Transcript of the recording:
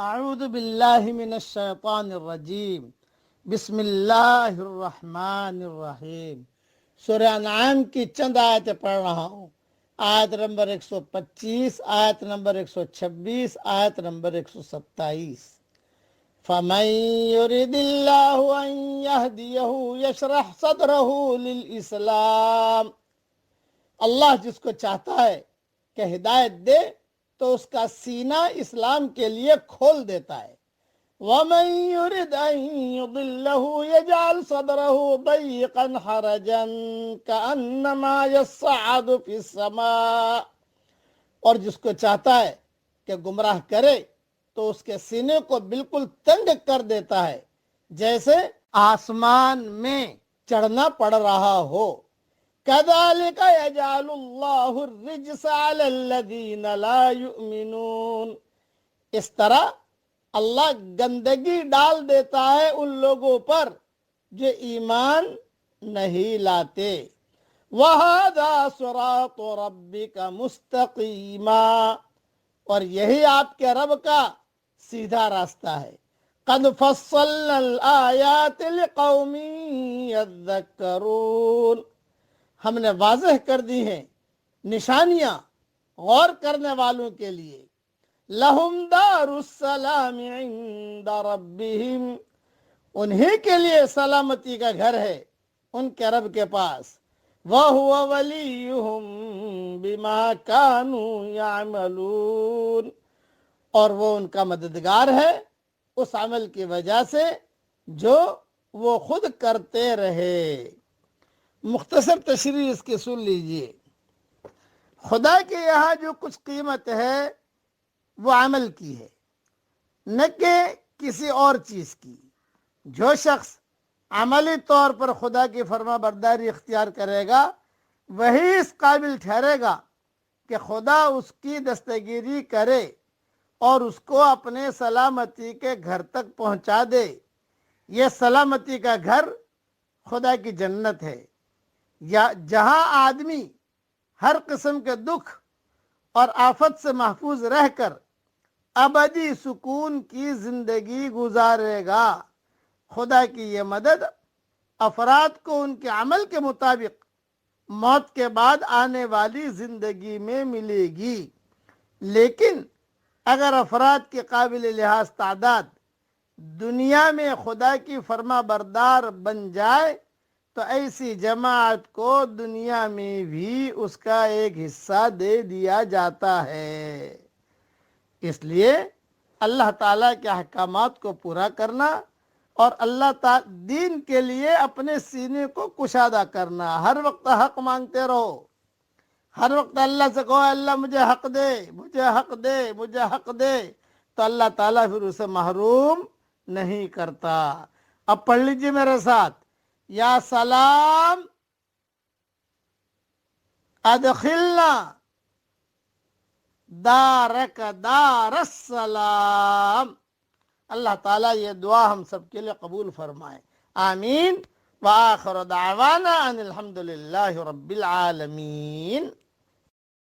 اعوذ باللہ من الشیطان الرجیم بسم اللہ الرحمن الرحیم۔ سورہ انعام کی چند آیتیں پڑھ رہا ہوں۔ آیت نمبر 125، آیت نمبر 126، آیت نمبر 127۔ فَمَن يُرِدِ اللَّهُ أَن يَهْدِيَهُ يَشْرَحْ صَدْرَهُ لِلْإِسْلَامِ، اللہ جس کو چاہتا ہے کہ ہدایت دے تو اس کا سینہ اسلام کے لیے کھول دیتا ہے۔ وَمَن يُرِدْ أَن يُضِلَّهُ يَجْعَلْ صَدْرَهُ ضَيِّقًا حَرَجًا كَأَنَّمَا يَصَّعَّدُ فِي السَّمَاءِ، اور جس کو چاہتا ہے کہ گمراہ کرے تو اس کے سینے کو بالکل تنگ کر دیتا ہے جیسے آسمان میں چڑھنا پڑ رہا ہو۔ كَذَلِكَ يَجْعَلُ اللَّهُ الرِّجْسَ عَلَى الَّذِينَ لَا يُؤْمِنُونَ، اس طرح اللہ گندگی ڈال دیتا ہے ان لوگوں پر جو ایمان نہیں لاتے۔ وَهَذَا صِرَاطُ رَبِّكَ مُسْتَقِيمًا، اور یہی آپ کے رب کا سیدھا راستہ ہے۔ قَدْ فَصَّلْنَا الْآيَاتِ لِقَوْمٍ يَذَّكَّرُونَ، ہم نے واضح کر دی ہیں نشانیاں غور کرنے والوں کے لیے۔ لَهُمْ دَارُ السَّلَامِ عِنْدَ رَبِّهِمْ، انہی کے لیے سلامتی کا گھر ہے ان کے رب کے پاس۔ وَهُوَ وَلِيُّهُمْ بِمَا كَانُوا يَعْمَلُونَ، اور وہ ان کا مددگار ہے اس عمل کی وجہ سے جو وہ خود کرتے رہے۔ مختصر تشریح اس کی سن لیجئے۔ خدا کے یہاں جو کچھ قیمت ہے وہ عمل کی ہے، نہ کہ کسی اور چیز کی۔ جو شخص عملی طور پر خدا کی فرما برداری اختیار کرے گا وہی اس قابل ٹھہرے گا کہ خدا اس کی دستگیری کرے اور اس کو اپنے سلامتی کے گھر تک پہنچا دے۔ یہ سلامتی کا گھر خدا کی جنت ہے، جہاں آدمی ہر قسم کے دکھ اور آفت سے محفوظ رہ کر ابدی سکون کی زندگی گزارے گا۔ خدا کی یہ مدد افراد کو ان کے عمل کے مطابق موت کے بعد آنے والی زندگی میں ملے گی، لیکن اگر افراد کے قابل لحاظ تعداد دنیا میں خدا کی فرما بردار بن جائے تو ایسی جماعت کو دنیا میں بھی اس کا ایک حصہ دے دیا جاتا ہے۔ اس لیے اللہ تعالیٰ کے احکامات کو پورا کرنا اور اللہ تعالیٰ دین کے لیے اپنے سینے کو کشادہ کرنا، ہر وقت حق مانگتے رہو، ہر وقت اللہ سے کہو اللہ مجھے حق دے، مجھے حق دے، مجھے حق دے، تو اللہ تعالیٰ پھر اسے محروم نہیں کرتا۔ اب پڑھ لیجیے میرے ساتھ۔ یا سلام ادخلنا دارک دار السلام، اللہ تعالیٰ یہ دعا ہم سب کے لیے قبول فرمائے، آمین۔ وآخر دعوانا ان الحمد للہ رب العالمین۔